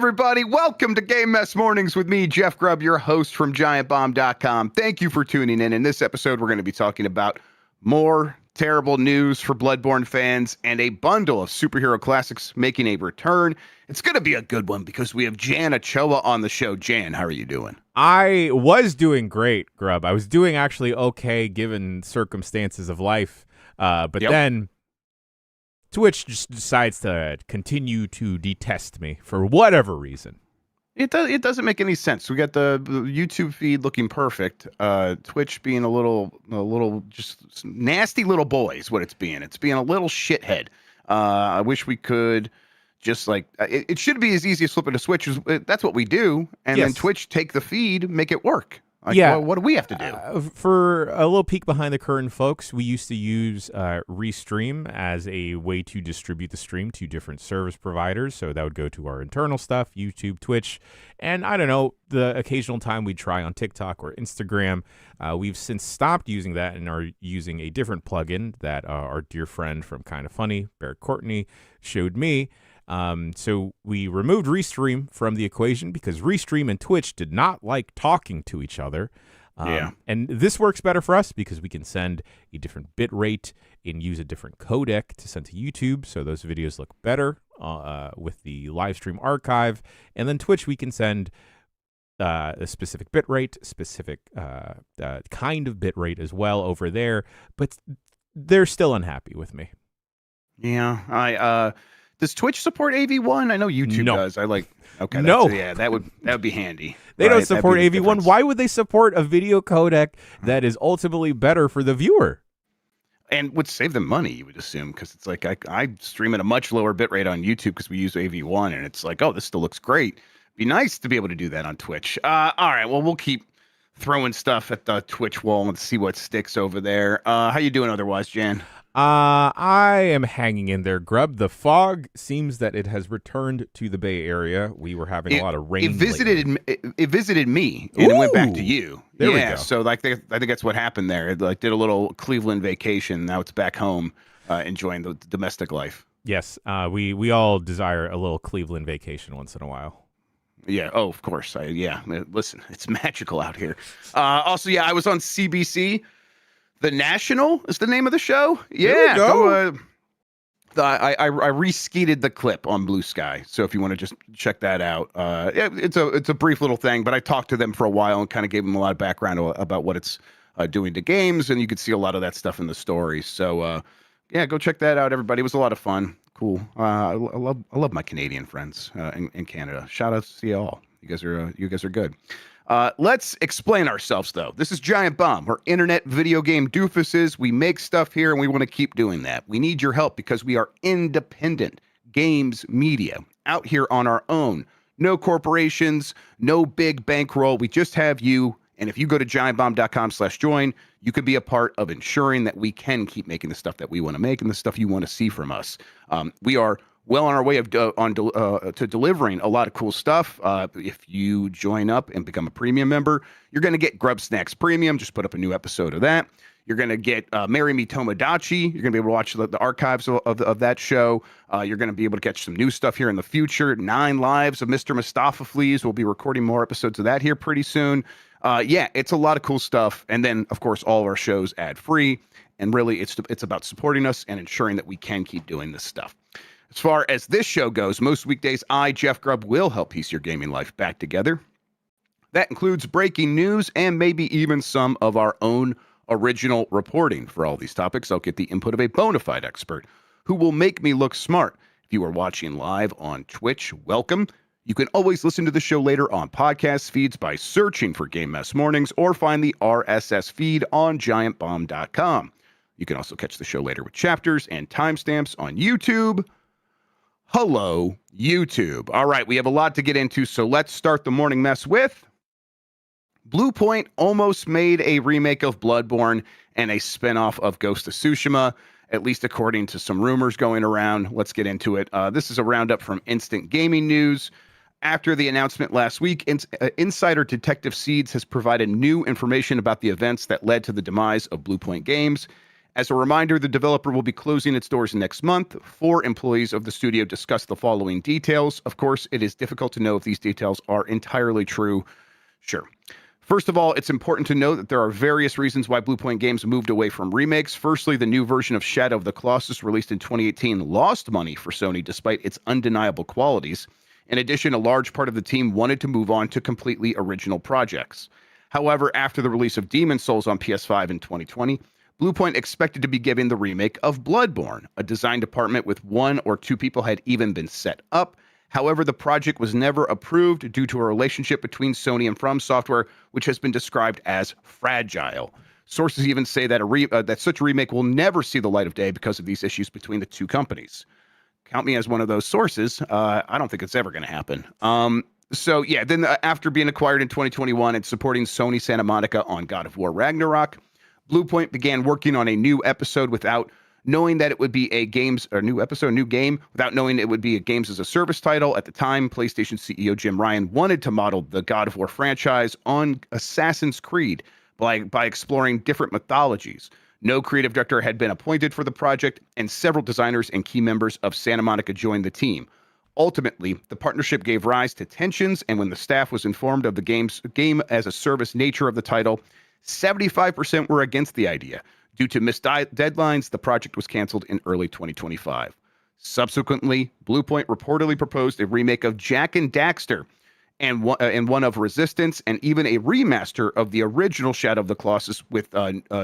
everybody. Welcome to Game Mess Mornings with me, Jeff Grubb, your host from giantbomb.com. Thank you for tuning in. In this episode, we're going to be talking about more terrible news for Bloodborne fans and a bundle of superhero classics making a return. It's going to be a good one because we have Jan Ochoa on the show. Jan, how are you doing? I was doing great, Grubb. I was doing actually okay given circumstances of life. But then Twitch just decides to continue to detest me for whatever reason. It doesn't make any sense. We got the YouTube feed looking perfect. Twitch being a little just nasty little boy is what it's being. It's being a little shithead. I wish we could just it should be as easy as flipping a switch. That's what we do. And then Twitch take the feed, make it work. What do we have to do? For a little peek behind the curtain, folks, we used to use Restream as a way to distribute the stream to different service providers. So that would go to our internal stuff, YouTube, Twitch, and I don't know, the occasional time we'd try on TikTok or Instagram. We've since stopped using that and are using a different plugin that our dear friend from Kinda Funny, Barrett Courtney, showed me. So we removed Restream from the equation because Restream and Twitch did not like talking to each other. And this works better for us because we can send a different bit rate and use a different codec to send to YouTube. So those videos look better with the live stream archive. And then Twitch, we can send a specific bit rate, specific kind of bit rate as well over there. But they're still unhappy with me. Yeah, does Twitch support AV1? I know YouTube does. That would be handy. They don't support AV1. Why would they support a video codec that is ultimately better for the viewer? And would save them money, you would assume, because it's like I stream at a much lower bitrate on YouTube because we use AV1, and it's like, oh, this still looks great. Be nice to be able to do that on Twitch. All right, well, we'll keep throwing stuff at the Twitch wall and see what sticks over there. How you doing otherwise, Jan? I am hanging in there, Grubb. The fog seems that it has returned to the Bay Area. We were having a lot of rain. It visited me, and it went back to you. There we go. So I think that's what happened there. It did a little Cleveland vacation. Now it's back home, enjoying the domestic life. Yes, we all desire a little Cleveland vacation once in a while. Yeah. Oh, of course. Listen, it's magical out here. Also, I was on CBC. The National is the name of the show. Yeah, go. I re-skeeted the clip on Blue Sky, so if you want to just check that out, it's a brief little thing, but I talked to them for a while and kind of gave them a lot of background about what it's doing to games, and you could see a lot of that stuff in the story. So go check that out, everybody. It was a lot of fun. Cool. I love my Canadian friends in Canada. Shout out to you all. You guys are good. Let's explain ourselves, though. This is Giant Bomb. We're internet video game doofuses. We make stuff here, and we want to keep doing that. We need your help because we are independent games media out here on our own. No corporations, no big bankroll. We just have you. And if you go to giantbomb.com/join, you could be a part of ensuring that we can keep making the stuff that we want to make and the stuff you want to see from us. We are well on our way to delivering a lot of cool stuff. If you join up and become a premium member, you're going to get Grub Snacks Premium. Just put up a new episode of that. You're going to get Marry Me Tomodachi. You're going to be able to watch the archives of that show. You're going to be able to catch some new stuff here in the future. 9 Lives of Mr. Mustafa Fleas. We'll be recording more episodes of that here pretty soon. It's a lot of cool stuff. And then, of course, all of our shows ad-free. And really, it's about supporting us and ensuring that we can keep doing this stuff. As far as this show goes, most weekdays, I, Jeff Grubb, will help piece your gaming life back together. That includes breaking news and maybe even some of our own original reporting. For all these topics, I'll get the input of a bona fide expert who will make me look smart. If you are watching live on Twitch, welcome. You can always listen to the show later on podcast feeds by searching for Game Mess Mornings or find the RSS feed on giantbomb.com. You can also catch the show later with chapters and timestamps on YouTube. Hello, YouTube. All right, we have a lot to get into, so let's start the morning mess with Bluepoint almost made a remake of Bloodborne and a spinoff of Ghost of Tsushima, at least according to some rumors going around. Let's get into it. This is a roundup from Instant Gaming News. After the announcement last week, insider Detective Seeds has provided new information about the events that led to the demise of Bluepoint Games. As a reminder, the developer will be closing its doors next month. 4 employees of the studio discussed the following details. Of course, it is difficult to know if these details are entirely true. Sure. First of all, it's important to note that there are various reasons why Bluepoint Games moved away from remakes. Firstly, the new version of Shadow of the Colossus, released in 2018, lost money for Sony despite its undeniable qualities. In addition, a large part of the team wanted to move on to completely original projects. However, after the release of Demon's Souls on PS5 in 2020, Bluepoint expected to be given the remake of Bloodborne. A design department with 1 or 2 people had even been set up. However, the project was never approved due to a relationship between Sony and From Software, which has been described as fragile. Sources even say that that such a remake will never see the light of day because of these issues between the 2 companies. Count me as one of those sources. I don't think it's ever going to happen. So yeah, then after being acquired in 2021 and supporting Sony Santa Monica on God of War Ragnarok, Bluepoint began working on a new episode without knowing that it would be a game, without knowing it would be a games as a service title. At the time, PlayStation CEO Jim Ryan wanted to model the God of War franchise on Assassin's Creed by exploring different mythologies. No creative director had been appointed for the project, and several designers and key members of Santa Monica joined the team. Ultimately, the partnership gave rise to tensions, and when the staff was informed of the game as a service nature of the title, 75% were against the idea. Due to missed deadlines, the project was canceled in early 2025. Subsequently, Bluepoint reportedly proposed a remake of Jak and Daxter and one of Resistance, and even a remaster of the original Shadow of the Colossus with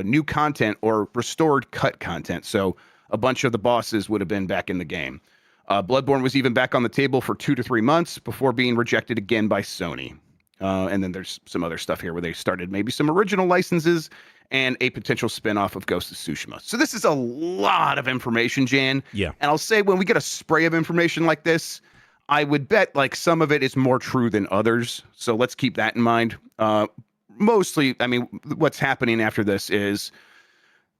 new content or restored cut content. So a bunch of the bosses would have been back in the game. Bloodborne was even back on the table for 2 to 3 months before being rejected again by Sony. And then there's some other stuff here where they started maybe some original licenses and a potential spinoff of Ghost of Tsushima. So this is a lot of information, Jan. Yeah. And I'll say when we get a spray of information like this, I would bet like some of it is more true than others. So let's keep that in mind. Mostly, I mean, what's happening after this is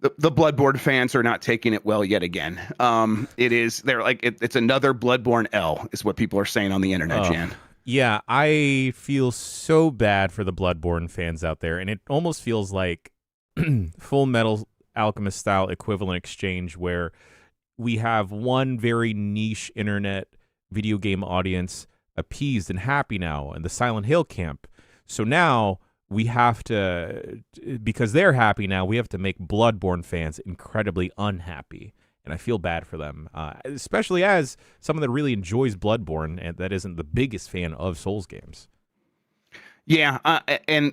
the Bloodborne fans are not taking it well yet again. It's another Bloodborne L is what people are saying on the internet, Jan. Yeah, I feel so bad for the Bloodborne fans out there, and it almost feels like Full Metal Alchemist style equivalent exchange where we have one very niche internet video game audience appeased and happy now in the Silent Hill camp. So now we have to, because they're happy now, we have to make Bloodborne fans incredibly unhappy. And I feel bad for them, especially as someone that really enjoys Bloodborne and that isn't the biggest fan of Souls games. Yeah, and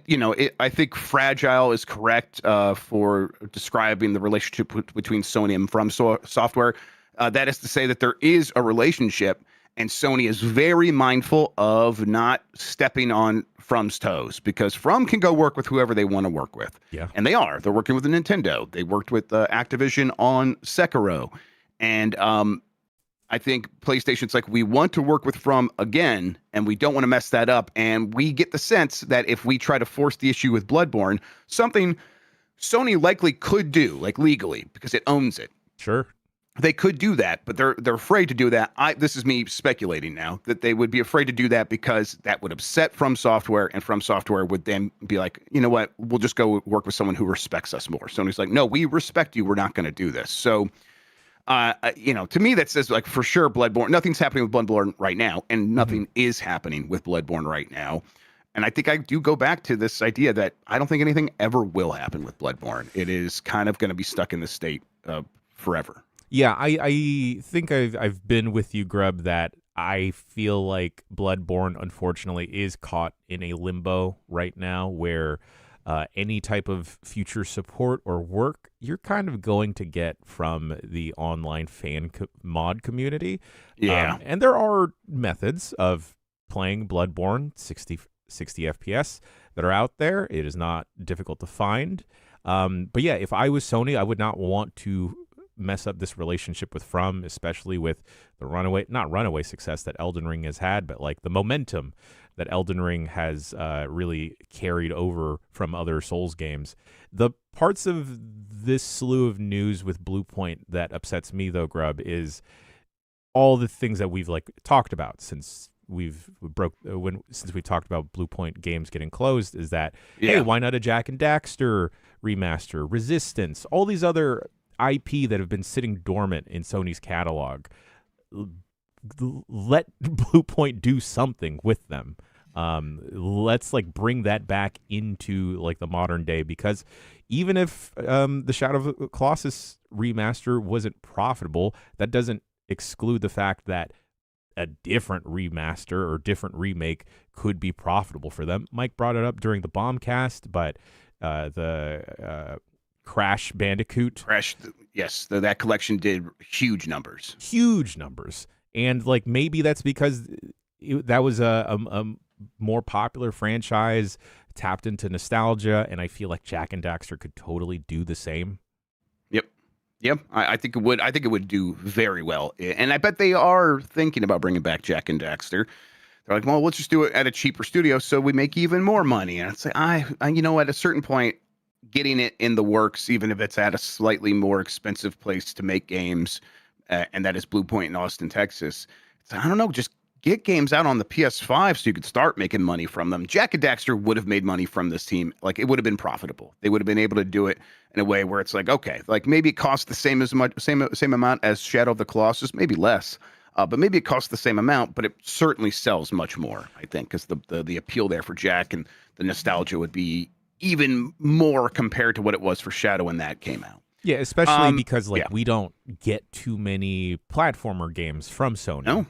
I think fragile is correct for describing the relationship between Sony and From Software. That is to say that there is a relationship, and Sony is very mindful of not stepping on From's toes, because From can go work with whoever they want to work with. Yeah. And they are. They're working with Nintendo. They worked with Activision on Sekiro. And I think PlayStation's like, we want to work with From again, and we don't want to mess that up. And we get the sense that if we try to force the issue with Bloodborne, something Sony likely could do, like legally, because it owns it. Sure. They could do that, but they're afraid to do that. This is me speculating now, that they would be afraid to do that because that would upset From Software, and From Software would then be like, you know what, we'll just go work with someone who respects us more. Sony's like, no, we respect you. We're not going to do this. So, to me, that says like for sure Bloodborne, nothing's happening with Bloodborne right now, and nothing is happening with Bloodborne right now. And I think I do go back to this idea that I don't think anything ever will happen with Bloodborne. It is kind of going to be stuck in this state forever. Yeah, I think I've been with you, Grubb, that I feel like Bloodborne, unfortunately, is caught in a limbo right now where any type of future support or work you're kind of going to get from the online fan mod community. Yeah. And there are methods of playing Bloodborne 60 FPS that are out there. It is not difficult to find. But yeah, if I was Sony, I would not want to mess up this relationship with From, especially with the not runaway success that Elden Ring has had, but like the momentum that Elden Ring has really carried over from other Souls games. The parts of this slew of news with Bluepoint that upsets me, though, Grubb, is all the things that we've like talked about since we talked about Bluepoint games getting closed. Is that hey, why not a Jak and Daxter remaster, Resistance, all these other IP that have been sitting dormant in Sony's catalog. Let Bluepoint do something with them. Let's like bring that back into like the modern day, because even if the Shadow of the Colossus remaster wasn't profitable, that doesn't exclude the fact that a different remaster or different remake could be profitable for them. Mike brought it up during the Bombcast, but the Crash Bandicoot. Yes, that collection did huge numbers. Huge numbers. And like maybe that's because that was a more popular franchise, tapped into nostalgia, and I feel like Jak and Daxter could totally do the same. Yep, I think it would. I think it would do very well, and I bet they are thinking about bringing back Jak and Daxter. They're like, well, let's just do it at a cheaper studio so we make even more money. And it's like, you know, at a certain point, getting it in the works, even if it's at a slightly more expensive place to make games, and that is Bluepoint in Austin, Texas. I don't know, just get games out on the PS5 so you could start making money from them. Jak and Daxter would have made money from this team. Like, it would have been profitable. They would have been able to do it in a way where it's like, okay, like maybe it costs the same amount as Shadow of the Colossus, maybe less. But maybe it costs the same amount, but it certainly sells much more, I think, because the appeal there for Jak and the nostalgia would be even more compared to what it was for Shadow when that came out. Yeah, especially because we don't get too many platformer games from Sony.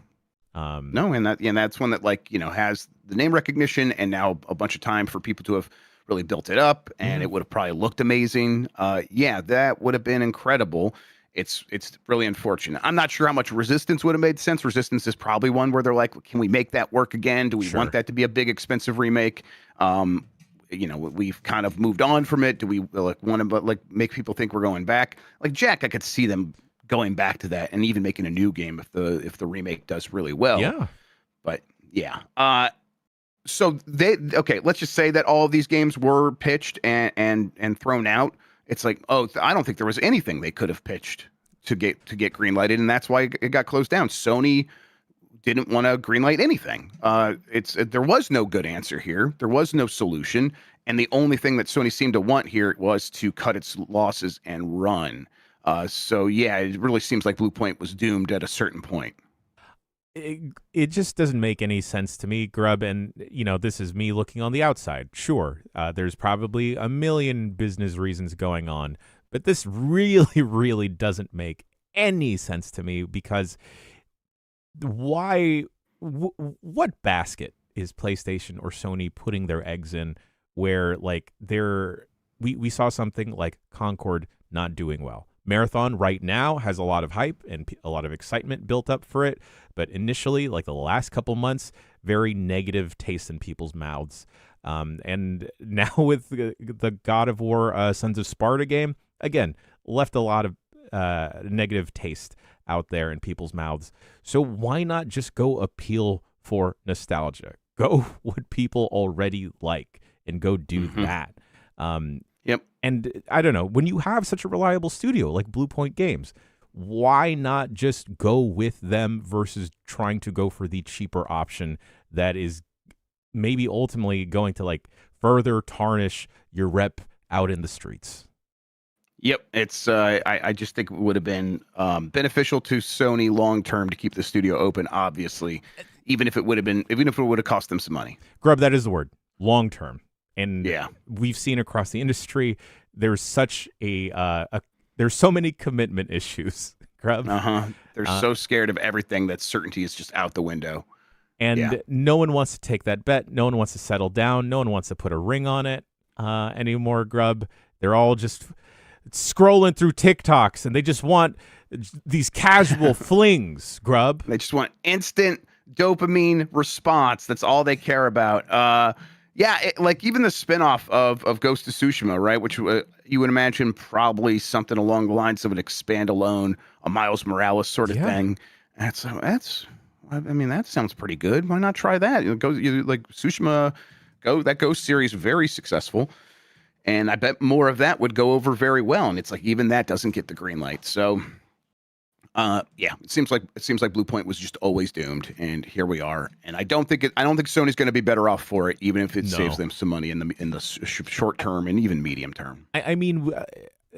No, and that's one that, like, you know, has the name recognition and now a bunch of time for people to have really built it up, and it would have probably looked amazing. Yeah, that would have been incredible. It's really unfortunate. I'm not sure how much Resistance would have made sense. Resistance is probably one where they're like, can we make that work again? Do we want that to be a big, expensive remake? You know, we've kind of moved on from it. Do we like want to like make people think we're going back? Like Jak, I could see them going back to that and even making a new game if the remake does really well. Yeah. But yeah. So let's just say that all of these games were pitched and thrown out. It's like, I don't think there was anything they could have pitched to get greenlighted, and that's why it got closed down. Sony didn't want to greenlight anything. There was no good answer here. There was no solution, and the only thing that Sony seemed to want here was to cut its losses and run. So yeah, it really seems like Bluepoint was doomed at a certain point. It just doesn't make any sense to me, Grubb, and you know, this is me looking on the outside. Sure, there's probably a million business reasons going on, but this really, really doesn't make any sense to me, because what basket is PlayStation or Sony putting their eggs in, where like we saw something like Concord not doing well. Marathon right now has a lot of hype and a lot of excitement built up for it, but initially, like the last couple months, very negative taste in people's mouths. And now with the God of War Sons of Sparta game, again, left a lot of negative taste out there in people's mouths. So why not just go appeal for nostalgia? Go what people already like and go do that. Yep. And I don't know, when you have such a reliable studio like Bluepoint Games, why not just go with them versus trying to go for the cheaper option that is maybe ultimately going to like further tarnish your rep out in the streets? Yep, it's I just think it would have been beneficial to Sony long term to keep the studio open, obviously, even if it would have cost them some money. Grubb, that is the word, long term. And yeah, we've seen across the industry, there's such there's so many commitment issues, Grubb. They're so scared of everything that certainty is just out the window. And no one wants to take that bet. No one wants to settle down. No one wants to put a ring on it anymore, Grubb. They're all just scrolling through TikToks, and they just want these casual flings, Grubb. They just want instant dopamine response. That's all they care about. Yeah, like even the spinoff of Ghost of Tsushima, right? Which you would imagine probably something along the lines of an expand alone, a Miles Morales sort of thing. I mean, that sounds pretty good. Why not try that? Like Tsushima, that Ghost series, very successful, and I bet more of that would go over very well. And it's like even that doesn't get the green light. So, yeah, it seems like Bluepoint was just always doomed, and here we are. And I don't think Sony's going to be better off for it, even if it saves them some money in the short term and even medium term. I mean,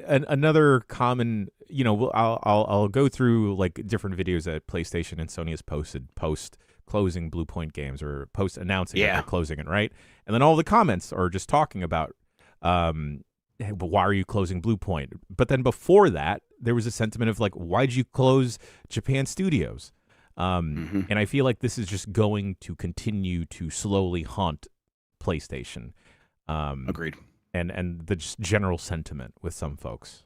another common I'll go through like different videos that PlayStation and Sony has posted post closing Bluepoint games or post announcing that they're closing it, right? And then all the comments are just talking about, hey, but why are you closing Bluepoint? But then before that, there was a sentiment of like, why'd you close Japan Studios? And I feel like this is just going to continue to slowly haunt PlayStation. Agreed. And the just general sentiment with some folks.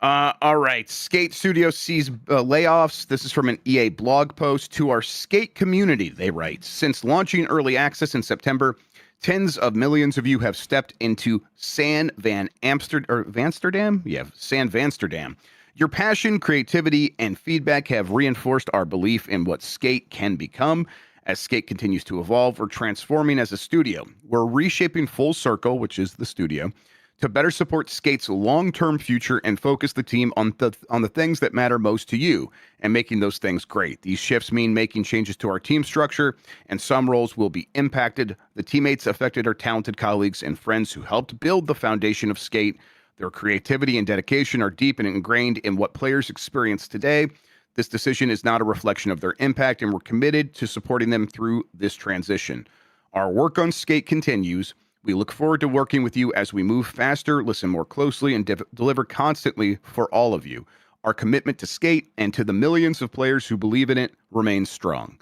All right. Skate Studio sees layoffs. This is from an EA blog post. To our Skate community, they write, since launching early access in September, tens of millions of you have stepped into San Vansterdam? Yeah, San Vansterdam. Your passion, creativity, and feedback have reinforced our belief in what Skate can become. As Skate continues to evolve, we're transforming as a studio. We're reshaping Full Circle, which is the studio, to better support Skate's long-term future and focus the team on the things that matter most to you and making those things great. These shifts mean making changes to our team structure, and some roles will be impacted. The teammates affected are talented colleagues and friends who helped build the foundation of Skate. Their creativity and dedication are deep and ingrained in what players experience today. This decision is not a reflection of their impact, and we're committed to supporting them through this transition. Our work on Skate continues. We look forward to working with you as we move faster, listen more closely, and deliver constantly for all of you. Our commitment to Skate and to the millions of players who believe in it remains strong.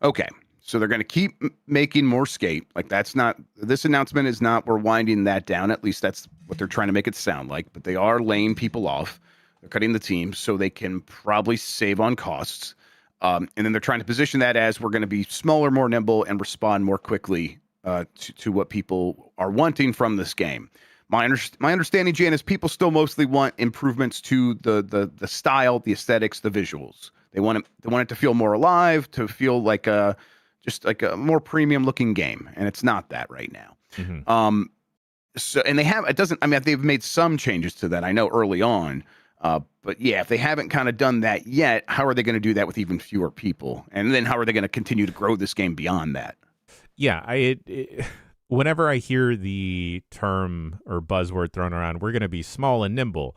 Okay, so they're going to keep making more Skate. Like, this announcement is not, we're winding that down. At least that's what they're trying to make it sound like. But they are laying people off. They're cutting the team so they can probably save on costs. And then they're trying to position that as we're going to be smaller, more nimble, and respond more quickly to what people are wanting from this game. My understanding, Jan, is people still mostly want improvements to the style, the aesthetics, the visuals. They want it to feel more alive, to feel like just like a more premium looking game, and it's not that right now. Mm-hmm. They've made some changes to that, I know, early on. But yeah, if they haven't kind of done that yet, how are they going to do that with even fewer people? And then how are they going to continue to grow this game beyond that? Yeah, whenever I hear the term or buzzword thrown around, we're going to be small and nimble,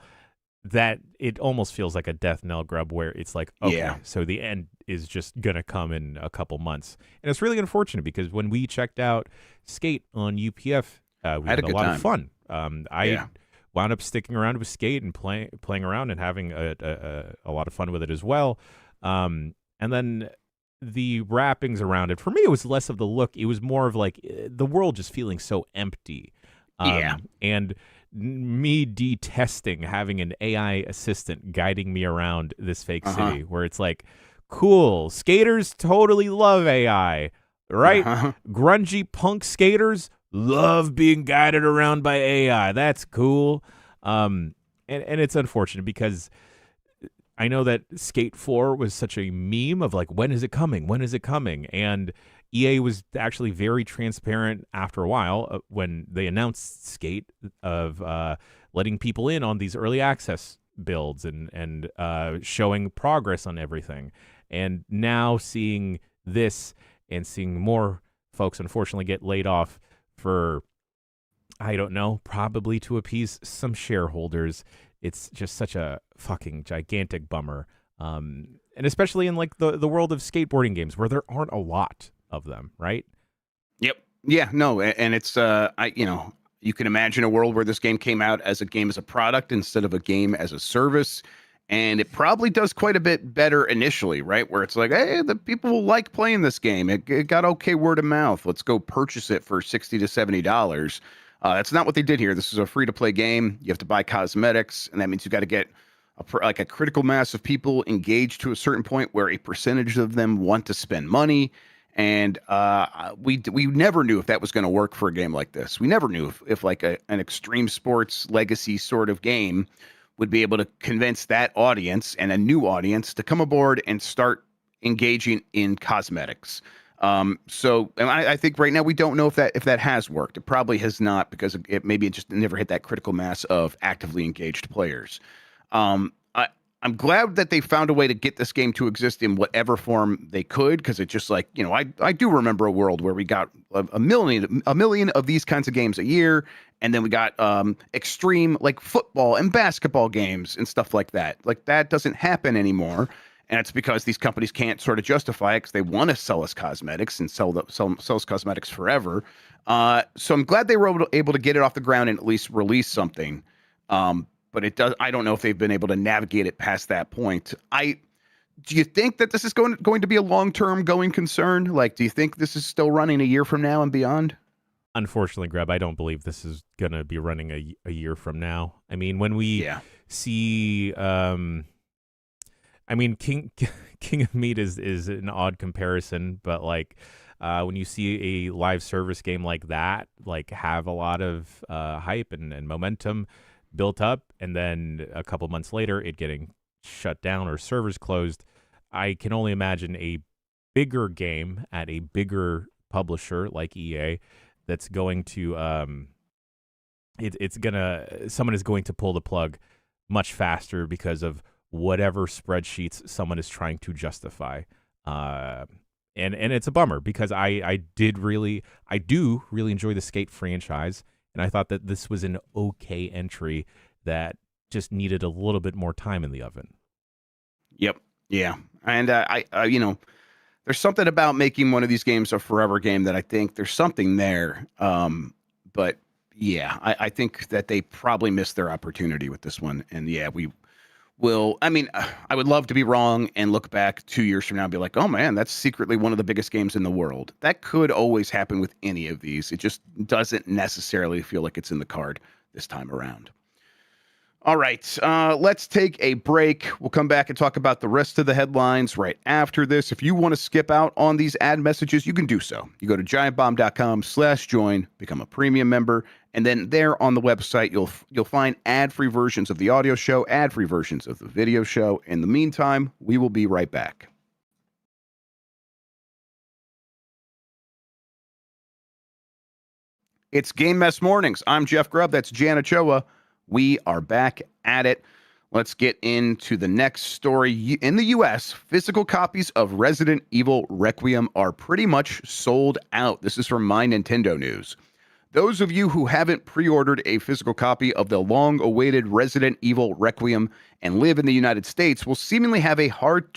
that it almost feels like a death knell, Grubb, where it's like, okay, so the end is just going to come in a couple months. And it's really unfortunate because when we checked out Skate on UPF, we had a lot of fun. I wound up sticking around with Skate and playing around and having a lot of fun with it as well. And then the wrappings around it, for me, it was less of the look. It was more of like the world just feeling so empty. And me detesting having an AI assistant guiding me around this fake city where it's like, cool, skaters totally love AI, right? Grungy punk skaters love being guided around by AI. That's cool. And it's unfortunate because I know that Skate 4 was such a meme of like, when is it coming? When is it coming? And EA was actually very transparent after a while when they announced Skate of letting people in on these early access builds and showing progress on everything. And now seeing this and seeing more folks unfortunately get laid off for, I don't know, probably to appease some shareholders. It's just such a fucking gigantic bummer. And especially in like the world of skateboarding games where there aren't a lot of them, right? Yep. Yeah, no. And it's, you can imagine a world where this game came out as a game as a product instead of a game as a service. And it probably does quite a bit better initially, right? Where it's like, hey, the people will like playing this game. It got okay word of mouth. Let's go purchase it for $60 to $70. That's not what they did here. This is a free-to-play game. You have to buy cosmetics, and that means you got to get a critical mass of people engaged to a certain point where a percentage of them want to spend money. And we never knew if that was going to work for a game like this. We never knew if like an extreme sports legacy sort of game would be able to convince that audience and a new audience to come aboard and start engaging in cosmetics. So I think right now we don't know if that has worked. It probably has not because maybe it just never hit that critical mass of actively engaged players. I'm glad that they found a way to get this game to exist in whatever form they could, because it's just like, I do remember a world where we got a million of these kinds of games a year, and then we got extreme like football and basketball games and stuff like that. Like that doesn't happen anymore, and it's because these companies can't sort of justify it because they want to sell us cosmetics and sell us cosmetics forever. So I'm glad they were able to get it off the ground and at least release something. But it does. I don't know if they've been able to navigate it past that point. Do you think that this is going to be a long-term going concern? Like, do you think this is still running a year from now and beyond? Unfortunately, Grub, I don't believe this is going to be running a year from now. I mean, when we see, I mean, King of Meat is an odd comparison, but like when you see a live service game like that, like have a lot of hype and momentum built up, and then a couple months later, it getting shut down or servers closed, I can only imagine a bigger game at a bigger publisher like EA that's going to someone is going to pull the plug much faster because of whatever spreadsheets someone is trying to justify. And it's a bummer because I do really enjoy the Skate franchise, and I thought that this was an okay entry that just needed a little bit more time in the oven. Yep. Yeah. And I there's something about making one of these games a forever game that I think there's something there. But yeah, I think that they probably missed their opportunity with this one. And yeah, we will. I mean, I would love to be wrong and look back 2 years from now and be like, oh man, that's secretly one of the biggest games in the world. That could always happen with any of these. It just doesn't necessarily feel like it's in the card this time around. All right, let's take a break. We'll come back and talk about the rest of the headlines right after this. If you want to skip out on these ad messages, you can do so. You go to giantbomb.com/join, become a premium member, and then there on the website, you'll find ad-free versions of the audio show, ad-free versions of the video show. In the meantime, we will be right back. It's Game Mess Mornings. I'm Jeff Grubb. That's Jan Ochoa. We are back at it. Let's get into the next story. In the U.S., physical copies of Resident Evil Requiem are pretty much sold out. This is from My Nintendo News. Those of you who haven't pre-ordered a physical copy of the long-awaited Resident Evil Requiem and live in the United States will seemingly have a hard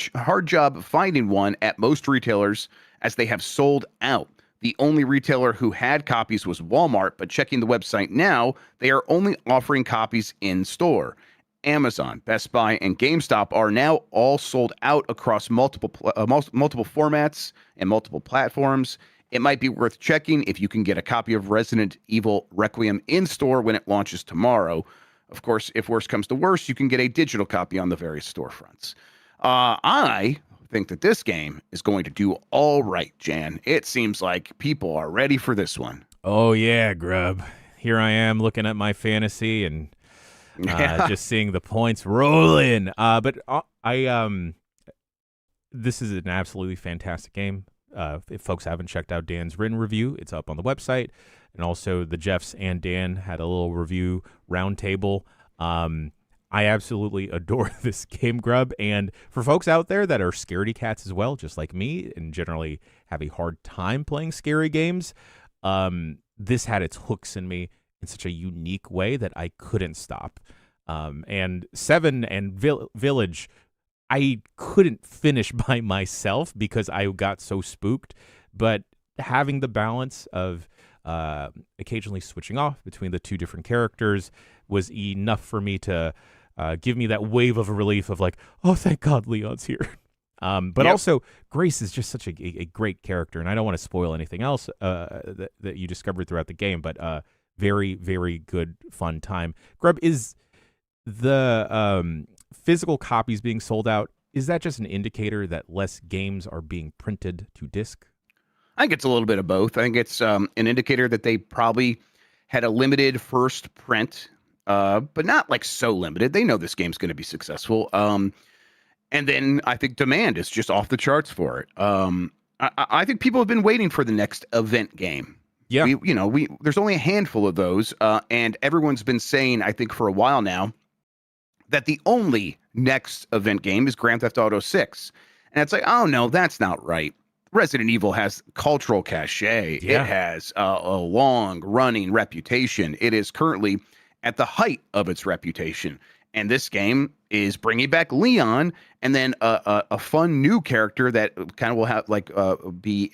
job finding one at most retailers, as they have sold out. The only retailer who had copies was Walmart, but checking the website now, they are only offering copies in store. Amazon, Best Buy, and GameStop are now all sold out across multiple formats and multiple platforms. It might be worth checking if you can get a copy of Resident Evil Requiem in store when it launches tomorrow. Of course, if worse comes to worse, you can get a digital copy on the various storefronts. I think that this game is going to do all right, Jan. It seems like people are ready for this one. Oh yeah, Grub. Here I am looking at my fantasy and just seeing the points rolling. But this is an absolutely fantastic game. If folks haven't checked out Dan's written review, it's up on the website. And also the Jeffs and Dan had a little review roundtable. I absolutely adore this game, Grub. And for folks out there that are scaredy cats as well, just like me, and generally have a hard time playing scary games, this had its hooks in me in such a unique way that I couldn't stop. And 7 and Village, I couldn't finish by myself because I got so spooked. But having the balance of occasionally switching off between the two different characters was enough for me to give me that wave of relief of like, oh, thank God Leon's here. But also, Grace is just such a great character, and I don't want to spoil anything else that you discovered throughout the game, but very, very good, fun time. Grub, is the physical copies being sold out, is that just an indicator that less games are being printed to disc? I think it's a little bit of both. I think it's an indicator that they probably had a limited first print, but not like so limited. They know this game's going to be successful. And then I think demand is just off the charts for it. I think people have been waiting for the next event game. Yeah. There's only a handful of those. And everyone's been saying, I think for a while now, that the only next event game is Grand Theft Auto 6. And it's like, oh no, that's not right. Resident Evil has cultural cachet. Yeah. It has a long running reputation. It is currently at the height of its reputation. And this game is bringing back Leon, and then a fun new character that kind of will have like be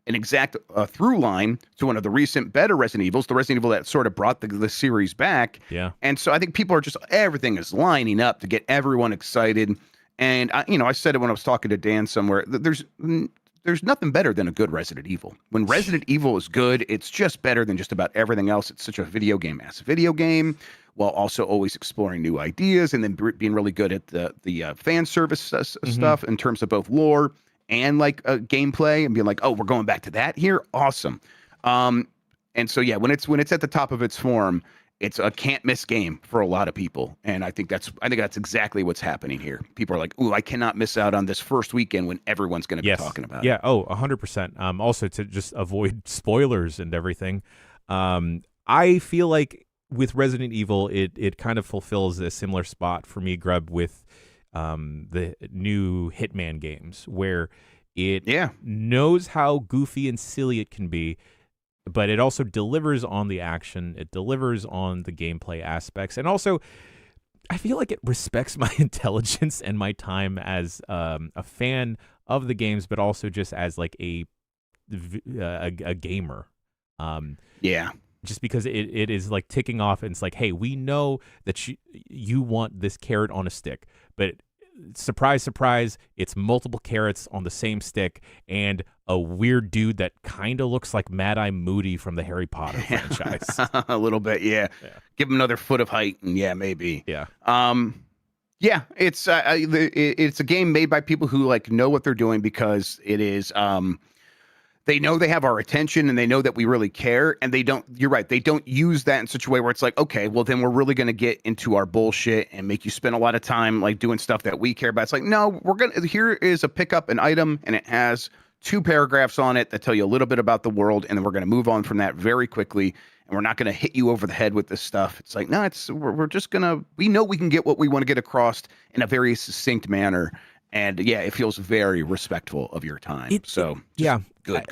an exact through line to one of the recent better Resident Evils, the Resident Evil that sort of brought the series back. Yeah. And so I think people are just, everything is lining up to get everyone excited. And I said it when I was talking to Dan somewhere. There's nothing better than a good Resident Evil. When Resident Evil is good, it's just better than just about everything else. It's such a video game, while also always exploring new ideas and then being really good at the fan service stuff in terms of both lore and like gameplay, and being like, oh, we're going back to that here. Awesome. And so yeah, when it's at the top of its form, it's a can't miss game for a lot of people. And I think that's exactly what's happening here. People are like, ooh, I cannot miss out on this first weekend when everyone's going to be talking about it. Yeah. Oh, 100%. Also to just avoid spoilers and everything. I feel like with Resident Evil, it kind of fulfills a similar spot for me, Grubb, with the new Hitman games, where it knows how goofy and silly it can be, but it also delivers on the action. It delivers on the gameplay aspects. And also, I feel like it respects my intelligence and my time as a fan of the games, but also just as like a gamer. Just because it is like ticking off, and it's like, hey, we know that you want this carrot on a stick, but surprise, surprise, it's multiple carrots on the same stick, and a weird dude that kind of looks like Mad-Eye Moody from the Harry Potter franchise. A little bit, yeah. Give him another foot of height, and maybe. Yeah. It's a game made by people who like know what they're doing, because it is they know they have our attention, and they know that we really care, and you're right, they don't use that in such a way where it's like, okay, well then we're really going to get into our bullshit and make you spend a lot of time like doing stuff that we care about. It's like, no, here is a pick up an item, and it has 2 paragraphs on it that tell you a little bit about the world, and then we're going to move on from that very quickly, and we're not going to hit you over the head with this stuff. It's like, no, we're just we know we can get what we want to get across in a very succinct manner. And yeah, it feels very respectful of your time. Good.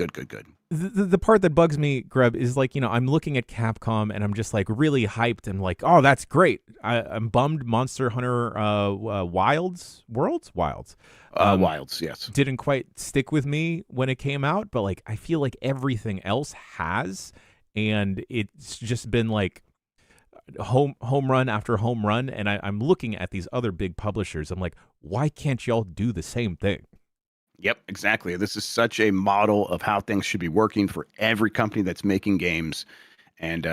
The part that bugs me, Grubb, is like, I'm looking at Capcom and I'm just like really hyped and like, oh, that's great. I'm bummed Monster Hunter Wilds, yes, didn't quite stick with me when it came out, but like I feel like everything else has, and it's just been like home run after home run. And I'm looking at these other big publishers. I'm like, why can't y'all do the same thing? Yep, exactly. This is such a model of how things should be working for every company that's making games. And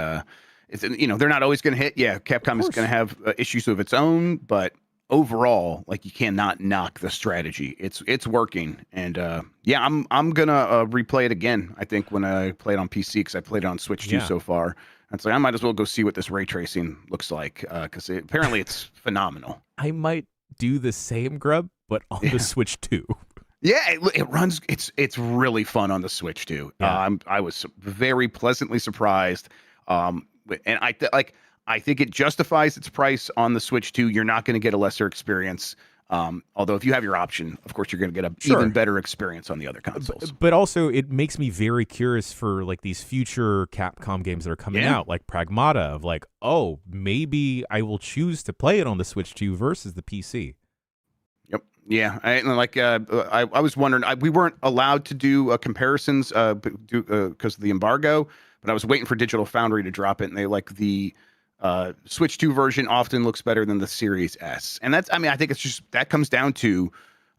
it's they're not always going to hit. Yeah, Capcom is going to have issues of its own, but overall, like, you cannot knock the strategy. It's working. And I'm gonna replay it again, I think, when I play it on PC, because I played it on Switch 2 so far. It's like, I might as well go see what this ray tracing looks like, because apparently it's phenomenal. I might do the same, Grubb, but on the Switch 2. Yeah, it runs. It's really fun on the Switch too. Yeah. I was very pleasantly surprised, and I think it justifies its price on the Switch 2. You're not going to get a lesser experience. Although if you have your option, of course, you're going to get a even better experience on the other consoles. But also, it makes me very curious for like these future Capcom games that are coming out, like Pragmata, of like, oh, maybe I will choose to play it on the Switch 2 versus the PC. Yep. Yeah. I was wondering, we weren't allowed to do comparisons because of the embargo, but I was waiting for Digital Foundry to drop it, and they like the Switch 2 version often looks better than the Series S. And I think it's just, that comes down to,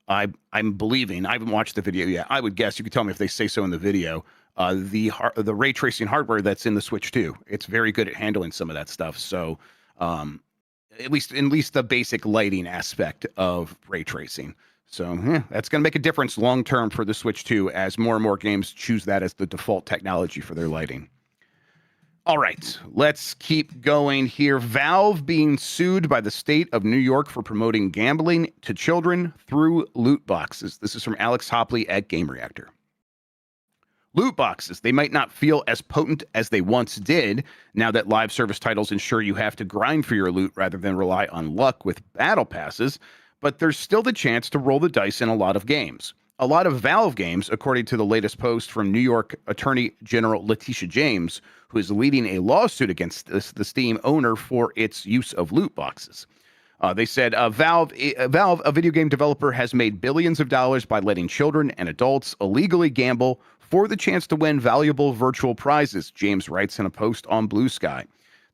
I'm believing, I haven't watched the video yet. I would guess, you could tell me if they say so in the video, the ray tracing hardware that's in the Switch 2, it's very good at handling some of that stuff. So, at least the basic lighting aspect of ray tracing. So that's going to make a difference long term for the Switch 2, as more and more games choose that as the default technology for their lighting. All right, let's keep going here. Valve being sued by the state of New York for promoting gambling to children through loot boxes. This is from Alex Hopley at Game Reactor. Loot boxes, they might not feel as potent as they once did, now that live service titles ensure you have to grind for your loot rather than rely on luck with battle passes, but there's still the chance to roll the dice in a lot of games. a lot of Valve games, according to the latest post from New York Attorney General Letitia James, who is leading a lawsuit against the Steam owner for its use of loot boxes. They said Valve, a video game developer, has made billions of dollars by letting children and adults illegally gamble for the chance to win valuable virtual prizes, James writes in a post on Blue Sky.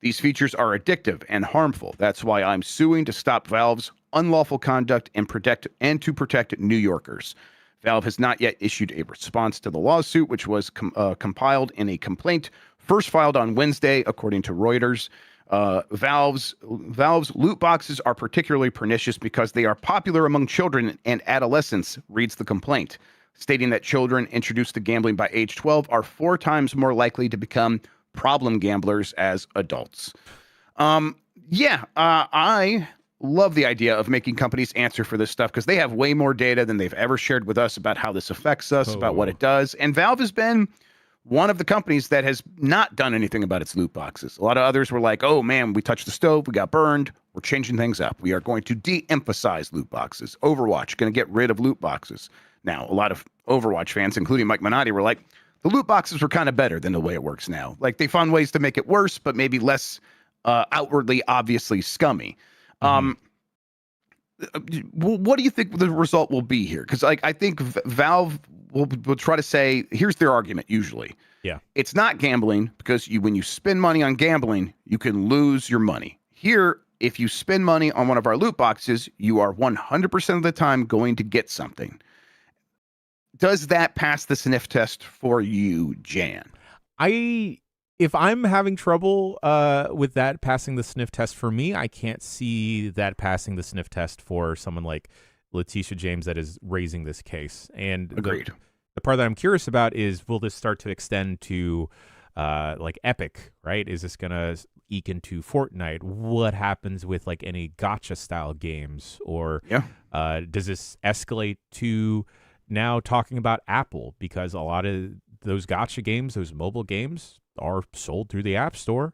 These features are addictive and harmful. That's why I'm suing to stop Valve's unlawful conduct and to protect New Yorkers. Valve has not yet issued a response to the lawsuit, which was compiled in a complaint first filed on Wednesday, according to Reuters. Valve's loot boxes are particularly pernicious because they are popular among children and adolescents, reads the complaint, stating that children introduced to gambling by age 12 are 4 times more likely to become problem gamblers as adults. I love the idea of making companies answer for this stuff because they have way more data than they've ever shared with us about how this affects us, about what it does. And Valve has been one of the companies that has not done anything about its loot boxes. A lot of others were like, oh man, we touched the stove, we got burned, we're changing things up. We are going to de-emphasize loot boxes. Overwatch, going to get rid of loot boxes. Now, a lot of Overwatch fans, including Mike Minotti, were like, the loot boxes were kind of better than the way it works now. Like, they found ways to make it worse, but maybe less outwardly, obviously scummy. What do you think the result will be here? Because I think Valve will try to say, here's their argument usually. Yeah. It's not gambling because when you spend money on gambling, you can lose your money. Here, if you spend money on one of our loot boxes, you are 100% of the time going to get something. Does that pass the sniff test for you, Jan? If I'm having trouble with that passing the sniff test for me, I can't see that passing the sniff test for someone like Letitia James that is raising this case. And agreed. The part that I'm curious about is, will this start to extend to like Epic, right? Is this going to eke into Fortnite? What happens with like any gacha style games? Or does this escalate to now talking about Apple? Because a lot of those gacha games, those mobile games, are sold through the App Store.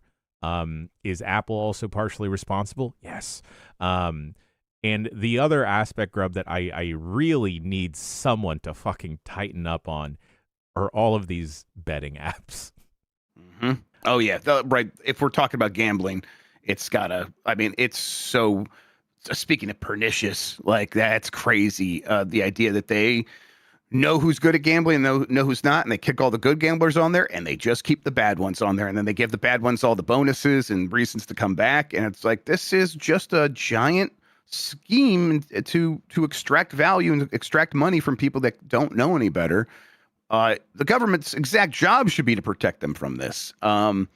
Is Apple also partially responsible? Yes. And the other aspect, Grubb, that I really need someone to fucking tighten up on are all of these betting apps. Mm-hmm. Oh, yeah. Right. If we're talking about gambling, it's gotta, I mean, it's so, speaking of pernicious, like, that's crazy. The idea that they know who's good at gambling and know who's not, and they kick all the good gamblers on there, and they just keep the bad ones on there, and then they give the bad ones all the bonuses and reasons to come back. And it's like, this is just a giant scheme to extract value and extract money from people that don't know any better. The government's exact job should be to protect them from this. And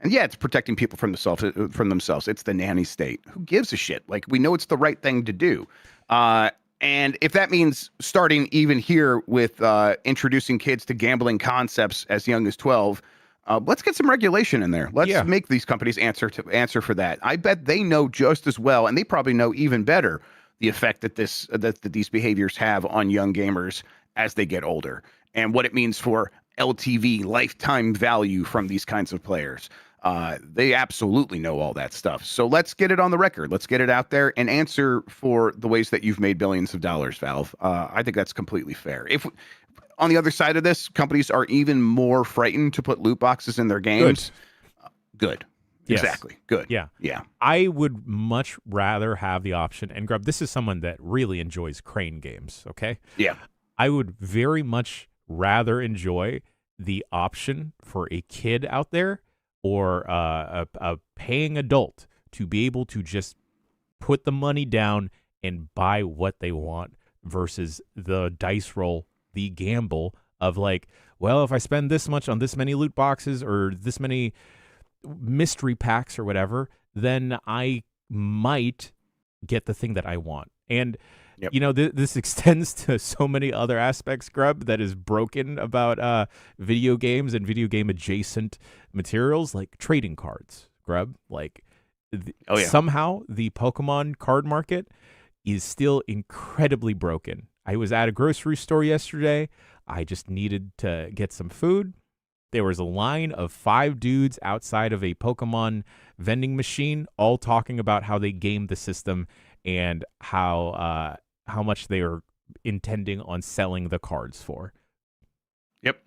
yeah, it's protecting people from themselves. It's the nanny state. Who gives a shit? Like, we know it's the right thing to do. And if that means starting even here with introducing kids to gambling concepts as young as 12, let's get some regulation in there. Let's make these companies answer for that. I bet they know just as well, and they probably know even better, the effect that these behaviors have on young gamers as they get older, and what it means for LTV, lifetime value, from these kinds of players. They absolutely know all that stuff. So let's get it on the record. Let's get it out there and answer for the ways that you've made billions of dollars, Valve. I think that's completely fair. If on the other side of this, companies are even more frightened to put loot boxes in their games, good. Yes. Exactly. Good. Yeah. Yeah. I would much rather have the option, and Grubb, this is someone that really enjoys crane games, okay? Yeah. I would very much rather enjoy the option for a kid out there or a paying adult to be able to just put the money down and buy what they want versus the dice roll, the gamble of like, well, if I spend this much on this many loot boxes or this many mystery packs or whatever, then I might get the thing that I want. And you know, this extends to so many other aspects, Grubb, that is broken about video games and video game adjacent materials, like trading cards, Grubb. Like, somehow the Pokemon card market is still incredibly broken. I was at a grocery store yesterday. I just needed to get some food. There was a line of 5 dudes outside of a Pokemon vending machine, all talking about how they game the system and how much they are intending on selling the cards for. Yep.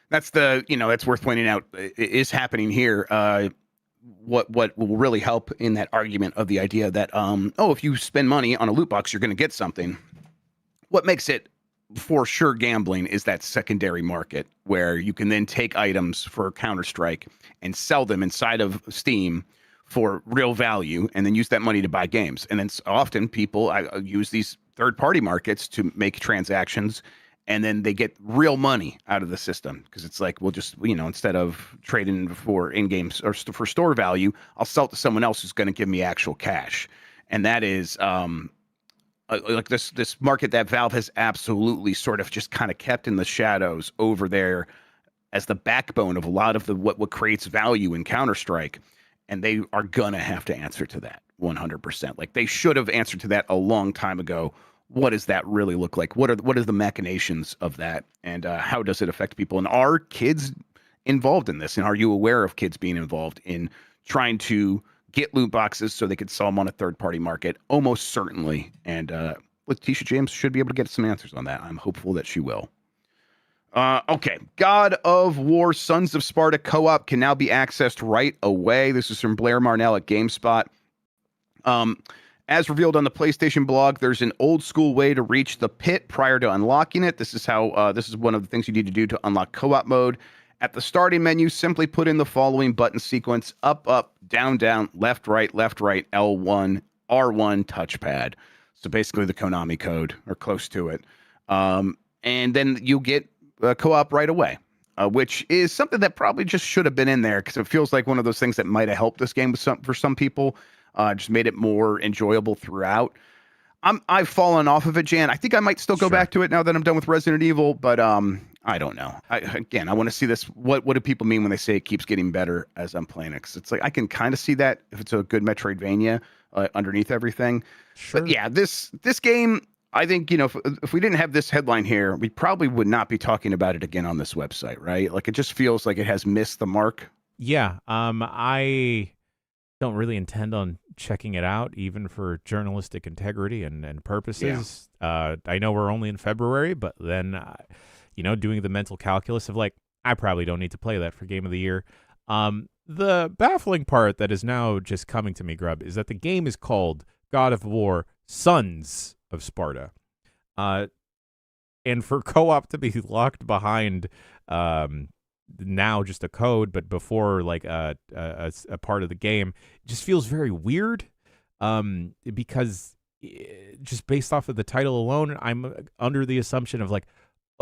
That's that's worth pointing out is happening here. What will really help in that argument of the idea that, if you spend money on a loot box, you're going to get something. What makes it for sure gambling is that secondary market where you can then take items for Counter-Strike and sell them inside of Steam for real value and then use that money to buy games. And then often people use these third-party markets to make transactions, and then they get real money out of the system because it's like, we'll just, instead of trading for in-game or for store value, I'll sell it to someone else who's going to give me actual cash. And that is like this market that Valve has absolutely sort of just kind of kept in the shadows over there as the backbone of a lot of what creates value in Counter-Strike. And they are going to have to answer to that 100%. Like, they should have answered to that a long time ago. What does that really look like? What are the machinations of that? And how does it affect people? And are kids involved in this? And are you aware of kids being involved in trying to get loot boxes so they could sell them on a third-party market? Almost certainly. And Letitia James should be able to get some answers on that. I'm hopeful that she will. Okay. God of War Sons of Sparta co-op can now be accessed right away. This is from Blair Marnell at GameSpot. As revealed on the PlayStation blog, there's an old school way to reach the pit prior to unlocking it. This is how this is one of the things you need to do to unlock co-op mode. At the starting menu, simply put in the following button sequence: up, up, down, down, left, right, L1, R1, touchpad. So basically the Konami code, or close to it. And then you'll get co-op right away, which is something that probably just should have been in there, because it feels like one of those things that might have helped this game for some people. Just made it more enjoyable throughout. I've fallen off of it, Jan. I think I might still go back to it now that I'm done with Resident Evil, but I don't know. I want to see this. What do people mean when they say it keeps getting better as I'm playing it? 'Cause it's like, I can kind of see that if it's a good Metroidvania underneath everything. Sure. But yeah, this game, I think, if we didn't have this headline here, we probably would not be talking about it again on this website, right? Like, it just feels like it has missed the mark. Yeah, I don't really intend on checking it out, even for journalistic integrity and purposes. Yeah. I know we're only in February, but then, doing the mental calculus of like, I probably don't need to play that for Game of the Year. The baffling part that is now just coming to me, Grubb, is that the game is called God of War Sons of Sparta. And for co-op to be locked behind now just a code, but before like a part of the game, it just feels very weird, because just based off of the title alone, I'm under the assumption of like,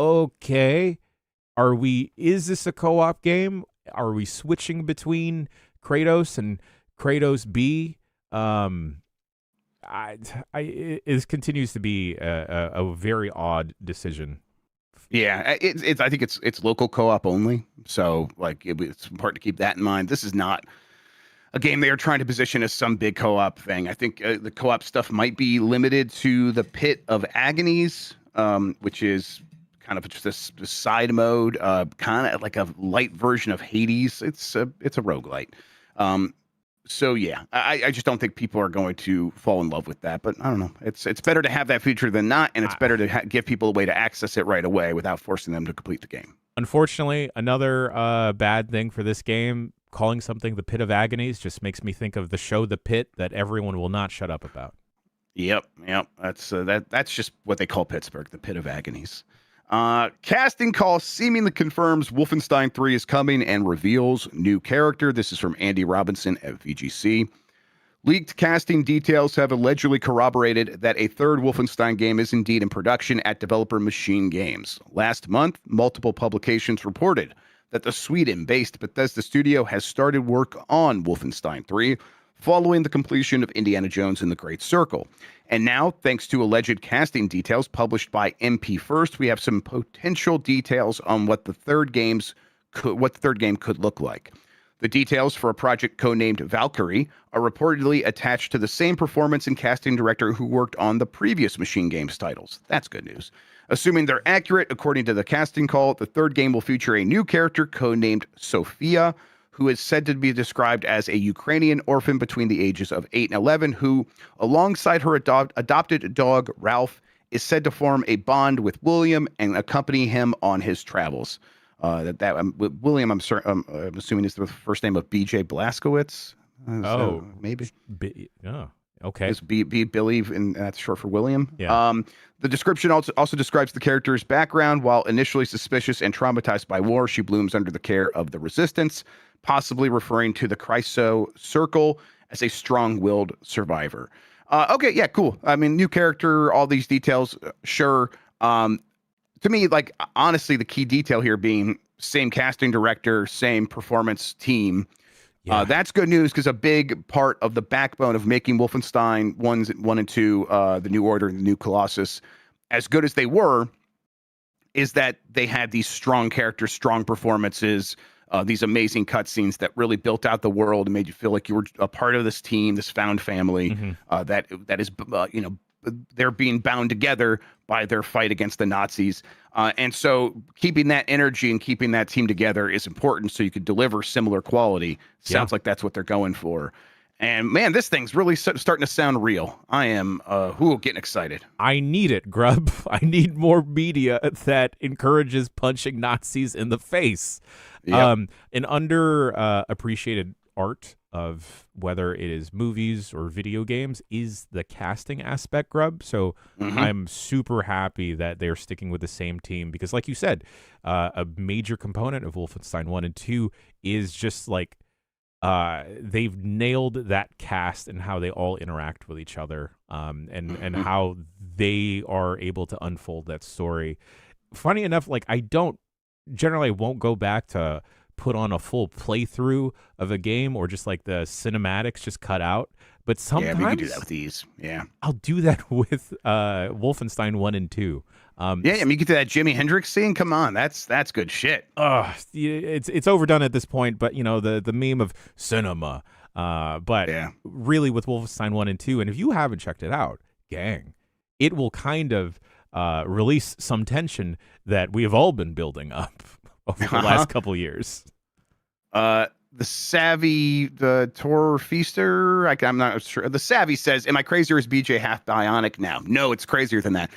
okay, is this a co-op game? Are we switching between Kratos and Kratos B? It continues to be a very odd decision. Yeah, I think it's local co-op only. So like, it's important to keep that in mind. This is not a game they are trying to position as some big co-op thing. I think the co-op stuff might be limited to the Pit of Agonies, which is kind of just this side mode, kind of like a light version of Hades. It's a roguelite. So yeah, I just don't think people are going to fall in love with that. But I don't know. It's better to have that feature than not, and it's better to give people a way to access it right away without forcing them to complete the game. Unfortunately, another bad thing for this game, calling something the Pit of Agonies just makes me think of the show The Pit that everyone will not shut up about. Yep. That's just what they call Pittsburgh, the Pit of Agonies. Casting call seemingly confirms Wolfenstein 3 is coming and reveals new character. This is from Andy Robinson at VGC. Leaked casting details have allegedly corroborated that a third Wolfenstein game is indeed in production at developer Machine Games. Last month, multiple publications reported that the Sweden-based Bethesda studio has started work on Wolfenstein 3 following the completion of Indiana Jones and the Great Circle. And now, thanks to alleged casting details published by MP First, we have some potential details on what the third game could look like. The details for a project codenamed Valkyrie are reportedly attached to the same performance and casting director who worked on the previous Machine Games titles. That's good news. Assuming they're accurate, according to the casting call, the third game will feature a new character codenamed Sophia, who is said to be described as a Ukrainian orphan between the ages of 8 and 11, who, alongside her adopted dog, Ralph, is said to form a bond with William and accompany him on his travels. William, I'm assuming is the first name of B.J. Blazkowicz. Maybe. Okay. Just be Billy, and that's short for William. Yeah. The description also describes the character's background. While initially suspicious and traumatized by war, she blooms under the care of the resistance, possibly referring to the Chryso Circle as a strong-willed survivor. Okay, yeah, cool. I mean, new character, all these details, sure. To me, like, honestly, the key detail here being same casting director, same performance team. Yeah. That's good news, because a big part of the backbone of making Wolfenstein 1 and 2, the New Order and the New Colossus, as good as they were, is that they had these strong characters, strong performances, these amazing cutscenes that really built out the world and made you feel like you were a part of this team, this found family, that is, they're being bound together by their fight against the Nazis. And so keeping that energy and keeping that team together is important, so you could deliver similar quality. Sounds like that's what they're going for. And man, this thing's really starting to sound real. I am getting excited. I need it, Grubb. I need more media that encourages punching Nazis in the face. Yep. An underappreciated art of whether it is movies or video games is the casting aspect, Grubb. So I'm super happy that they're sticking with the same team, because like you said, a major component of Wolfenstein 1 and 2 is just like they've nailed that cast and how they all interact with each other, and how they are able to unfold that story. Funny enough, like I won't go back to put on a full playthrough of a game or just like the cinematics just cut out. But sometimes we can do that with these. Yeah, I'll do that with Wolfenstein 1 and 2. I mean, you get to that Jimi Hendrix scene. Come on, that's good shit. It's overdone at this point, but you know the meme of cinema. But really with Wolfenstein 1 and 2, and if you haven't checked it out, gang, it will kind of release some tension that we have all been building up over the last couple years. The Tor Feaster, I'm not sure. The Savvy says, am I crazy, or is BJ half bionic now? No, it's crazier than that.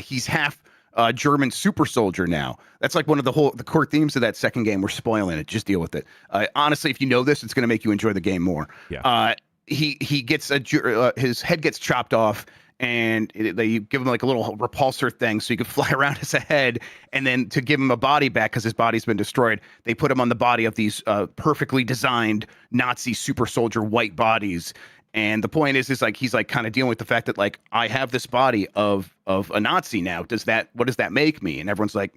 He's half German super soldier now. That's like one of the core themes of that second game. We're spoiling it. Just deal with it. Honestly, if you know this, it's going to make you enjoy the game more. Yeah. He gets his head gets chopped off, and they give him like a little repulsor thing so he could fly around his head. And then to give him a body back, because his body's been destroyed, they put him on the body of these perfectly designed Nazi super soldier white bodies. And the point is like he's like kind of dealing with the fact that like, I have this body of a Nazi now. What does that make me? And everyone's like,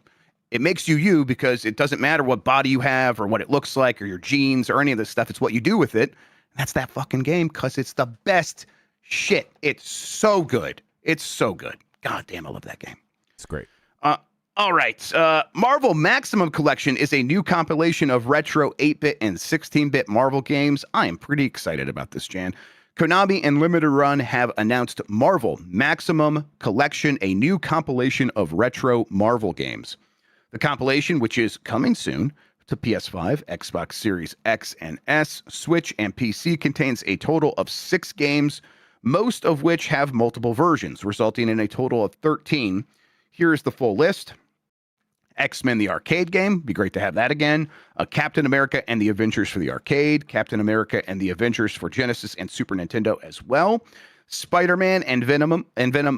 it makes you, because it doesn't matter what body you have or what it looks like or your genes or any of this stuff. It's what you do with it. And that's that fucking game, because it's the best shit. It's so good. It's so good. God damn, I love that game. It's great. All right. Marvel Maximum Collection is a new compilation of retro 8-bit and 16-bit Marvel games. I am pretty excited about this, Jan. Konami and Limited Run have announced Marvel Maximum Collection, a new compilation of retro Marvel games. The compilation, which is coming soon to PS5, Xbox Series X and S, Switch, and PC, contains a total of 6 games, most of which have multiple versions, resulting in a total of 13. Here's the full list. X-Men the arcade game, be great to have that again. Captain America and the Avengers for the arcade, Captain America and the Avengers for Genesis and Super Nintendo as well. Spider-Man and Venom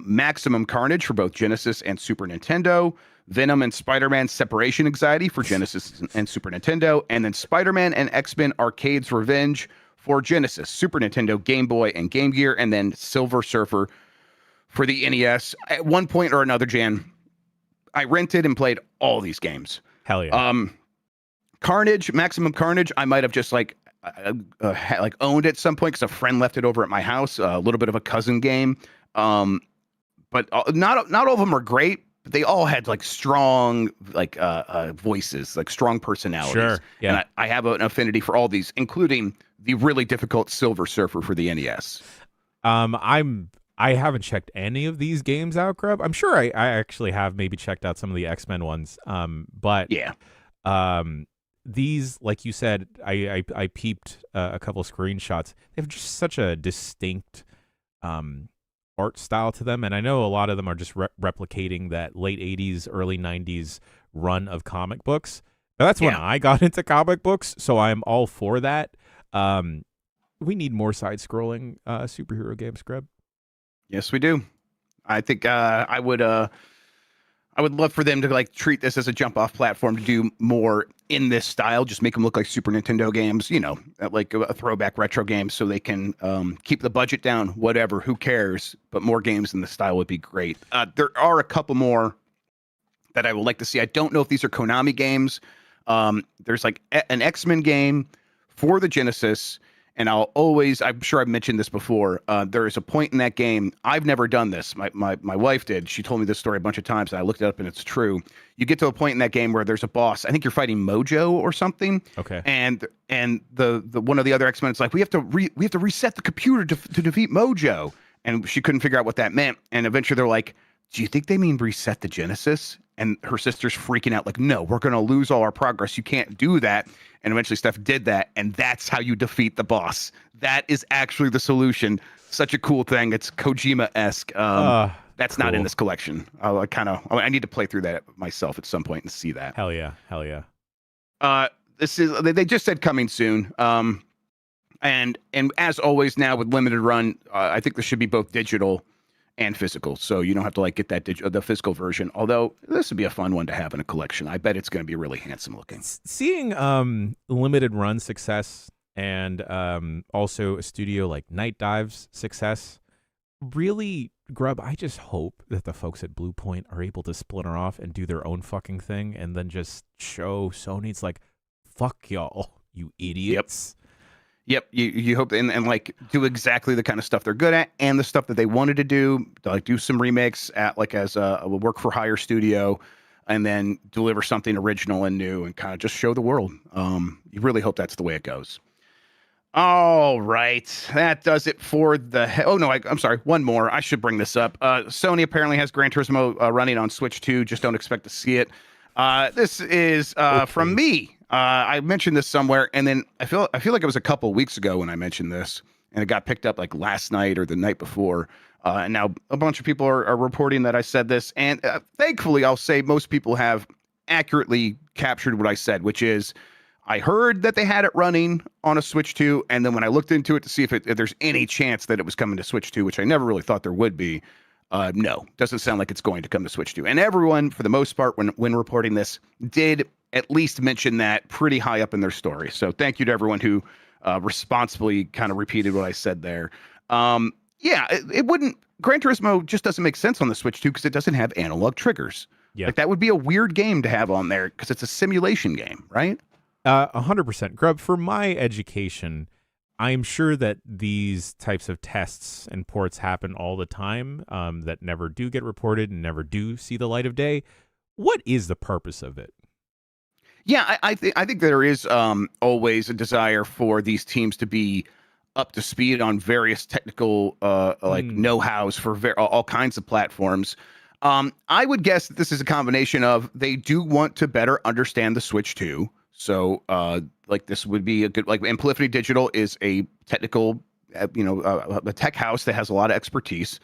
Maximum Carnage for both Genesis and Super Nintendo. Venom and Spider-Man Separation Anxiety for Genesis and Super Nintendo. And then Spider-Man and X-Men Arcade's Revenge for Genesis, Super Nintendo, Game Boy, and Game Gear. And then Silver Surfer for the NES. At one point or another, Jan, I rented and played all these games. Hell yeah. Carnage, Maximum Carnage, I might have just like owned at some point because a friend left it over at my house. A little bit of a cousin game. But not all of them are great. But they all had like strong voices, like strong personalities. Sure. Yeah. And I have an affinity for all these, including the really difficult Silver Surfer for the NES. I haven't checked any of these games out, Grubb. I'm sure I actually have maybe checked out some of the X-Men ones. But yeah, these, like you said, I peeped a couple of screenshots. They have just such a distinct art style to them, and I know a lot of them are just replicating that late 80s, early 90s run of comic books. But that's when I got into comic books, so I'm all for that. We need more side-scrolling superhero games, Grubb. Yes, we do. I think I would love for them to like treat this as a jump-off platform to do more in this style. Just make them look like Super Nintendo games, like a throwback retro game, so they can keep the budget down. Whatever, who cares? But more games in the style would be great. There are a couple more that I would like to see. I don't know if these are Konami games. There's like an X-Men game for the Genesis. And I'm sure I've mentioned this before. There is a point in that game. I've never done this. My wife did. She told me this story a bunch of times, and I looked it up, and it's true. You get to a point in that game where there's a boss. I think you're fighting Mojo or something. Okay. And the one of the other X-Men is like, we have to reset the computer to defeat Mojo. And she couldn't figure out what that meant. And eventually they're like, do you think they mean reset the Genesis? And her sister's freaking out like, no, we're going to lose all our progress. You can't do that. And eventually Steph did that. And that's how you defeat the boss. That is actually the solution. Such a cool thing. It's Kojima-esque. That's cool. Not in this collection. I need to play through that myself at some point and see that. Hell yeah. They just said coming soon. And as always now with limited run, I think this should be both digital and physical, so you don't have to like get that the physical version. Although this would be a fun one to have in a collection. I bet it's going to be really handsome looking. Seeing limited run success and also a studio like Night Dive's success, really, Grubb, I just hope that the folks at Bluepoint are able to splinter off and do their own fucking thing, and then just show Sony it's like, fuck y'all, you idiots. Yep, you hope and like do exactly the kind of stuff they're good at and the stuff that they wanted to do, like do some remakes at like as a work for hire studio, and then deliver something original and new and kind of just show the world. You really hope that's the way it goes. All right, that does it for the. Oh no, I'm sorry. One more. I should bring this up. Sony apparently has Gran Turismo running on Switch 2. Just don't expect to see it. This is from me. I mentioned this somewhere, and then I feel like it was a couple of weeks ago when I mentioned this, and it got picked up like last night or the night before. And now a bunch of people are reporting that I said this, and thankfully, I'll say most people have accurately captured what I said, which is I heard that they had it running on a Switch 2, and then when I looked into it to see if there's any chance that it was coming to Switch 2, which I never really thought there would be. No, doesn't sound like it's going to come to Switch 2. And everyone, for the most part, when reporting this, did at least mention that pretty high up in their story. So thank you to everyone who responsibly kind of repeated what I said there. It wouldn't. Gran Turismo just doesn't make sense on the Switch 2 because it doesn't have analog triggers. Yeah. Like that would be a weird game to have on there because it's a simulation game, right? 100%. Grubb, for my education, I'm sure that these types of tests and ports happen all the time that never do get reported and never do see the light of day. What is the purpose of it? Yeah, I think there is always a desire for these teams to be up to speed on various technical know-hows for all kinds of platforms. I would guess that this is a combination of they do want to better understand the Switch 2. So this would be a good, like Amplifity Digital is a technical, a tech house that has a lot of expertise.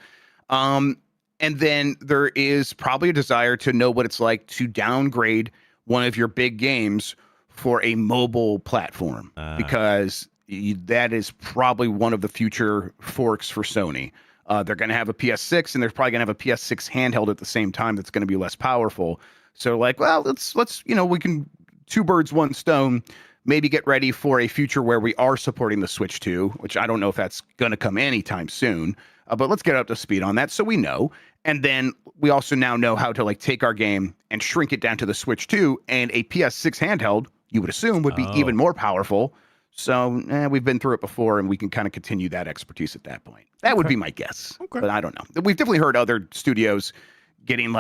And then there is probably a desire to know what it's like to downgrade one of your big games for a mobile platform, because that is probably one of the future forks for Sony. They're going to have a PS6, and they're probably going to have a PS6 handheld at the same time that's going to be less powerful. So let's we can two birds, one stone, maybe get ready for a future where we are supporting the Switch 2, which I don't know if that's going to come anytime soon. But let's get up to speed on that so we know. And then we also now know how to take our game and shrink it down to the Switch 2, and a PS6 handheld, you would assume, would be even more powerful. So we've been through it before, and we can kind of continue that expertise at that point. That would be my guess. Okay. But I don't know. We've definitely heard other studios getting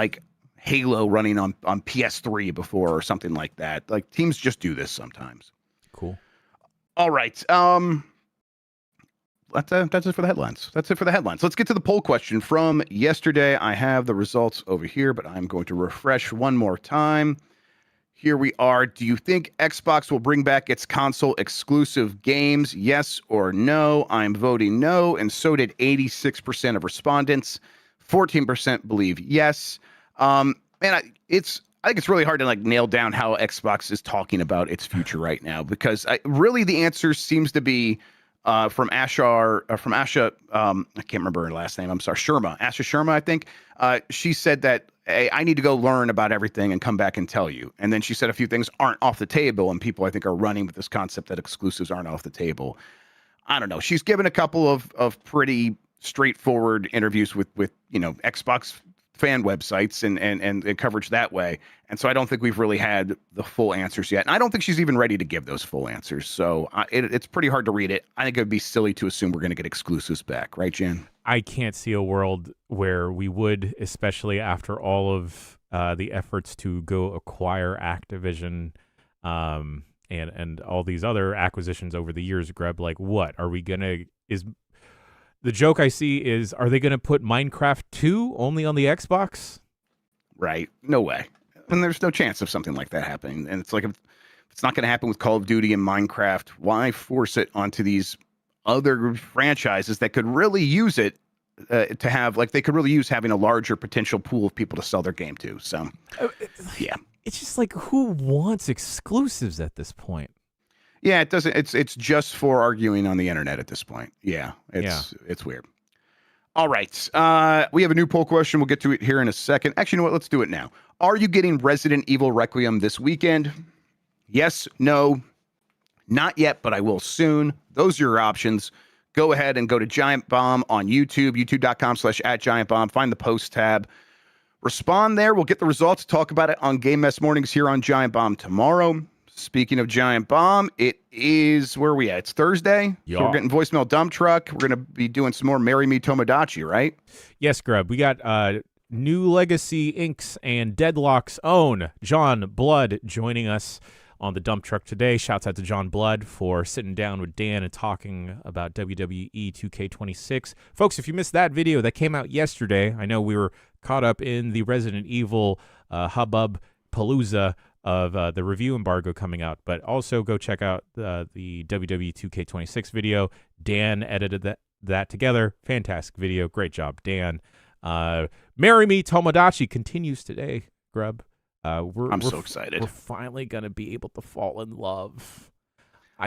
Halo running on PS3 before or something like that. Teams just do this sometimes. Cool. All right. That's it for the headlines. Let's get to the poll question from yesterday. I have the results over here, but I'm going to refresh one more time. Here we are. Do you think Xbox will bring back its console exclusive games? Yes or no? I'm voting no, and so did 86% of respondents. 14% believe yes. And I think it's really hard to like nail down how Xbox is talking about its future right now, because really the answer seems to be from Asha. I can't remember her last name. I'm sorry, Asha Sharma. I think she said that, hey, I need to go learn about everything and come back and tell you. And then she said a few things aren't off the table, and people I think are running with this concept that exclusives aren't off the table. I don't know. She's given a couple of pretty straightforward interviews with Xbox fan websites and coverage that way. And so I don't think we've really had the full answers yet. And I don't think she's even ready to give those full answers. So it's pretty hard to read it. I think it would be silly to assume we're going to get exclusives back. Right, Jan? I can't see a world where we would, especially after all of the efforts to go acquire Activision and all these other acquisitions over the years, Grubb. Like, what are we going to... The joke I see is, are they going to put Minecraft 2 only on the Xbox? Right. No way. And there's no chance of something like that happening. And it's like, if it's not going to happen with Call of Duty and Minecraft, why force it onto these other franchises that could really use it to have, like, they could really use having a larger potential pool of people to sell their game to. So, yeah. It's just like, who wants exclusives at this point? Yeah, it doesn't. It's just for arguing on the internet at this point. Yeah, it's weird. All right. We have a new poll question. We'll get to it here in a second. Actually, you know what? Let's do it now. Are you getting Resident Evil Requiem this weekend? Yes, no, not yet, but I will soon. Those are your options. Go ahead and go to Giant Bomb on YouTube, youtube.com/@GiantBomb. Find the post tab. Respond there. We'll get the results. Talk about it on Game Mess Mornings here on Giant Bomb tomorrow. Speaking of Giant Bomb, it is, where are we at? It's Thursday. Yeah. So we're getting voicemail dump truck. We're going to be doing some more Marry Me Tomodachi, right? Yes, Grubb. We got New Legacy Inc.'s and Deadlock's own John Blood joining us on the dump truck today. Shouts out to John Blood for sitting down with Dan and talking about WWE 2K26. Folks, if you missed that video that came out yesterday, I know we were caught up in the Resident Evil hubbub palooza of the review embargo coming out, but also go check out the WWE 2K26 video. Dan edited that together. Fantastic video. Great job, Dan. Marry Me Tomodachi continues today, Grubb. I'm so excited. We're finally going to be able to fall in love.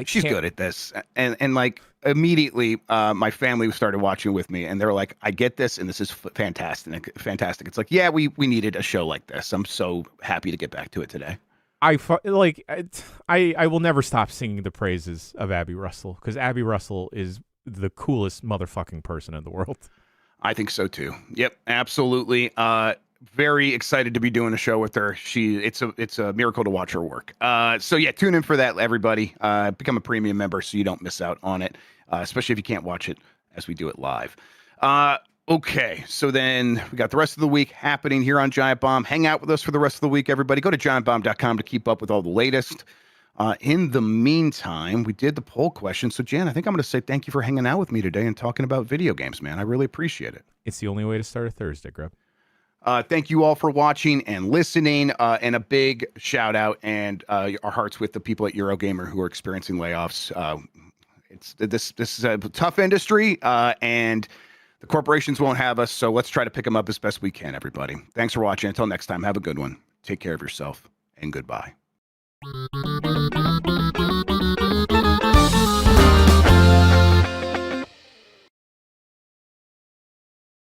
She's good at this. And like, immediately, my family started watching with me, and they're like, I get this, and this is fantastic. It's like, yeah, we needed a show like this. I'm so happy to get back to it today. I will never stop singing the praises of Abby Russell, because Abby Russell is the coolest motherfucking person in the world. I think so too. Yep, absolutely. Very excited to be doing a show with her. It's a miracle to watch her work. So yeah, tune in for that, everybody. Become a premium member so you don't miss out on it, especially if you can't watch it as we do it live. Okay, so then we got the rest of the week happening here on Giant Bomb. Hang out with us for the rest of the week, everybody. Go to giantbomb.com to keep up with all the latest. In the meantime, we did the poll question. So, Jan, I think I'm going to say thank you for hanging out with me today and talking about video games, man. I really appreciate it. It's the only way to start a Thursday, Grubb. Thank you all for watching and listening, and a big shout out and our hearts with the people at Eurogamer who are experiencing layoffs. This is a tough industry, and the corporations won't have us, so let's try to pick them up as best we can, everybody. Thanks for watching. Until next time, have a good one. Take care of yourself, and goodbye.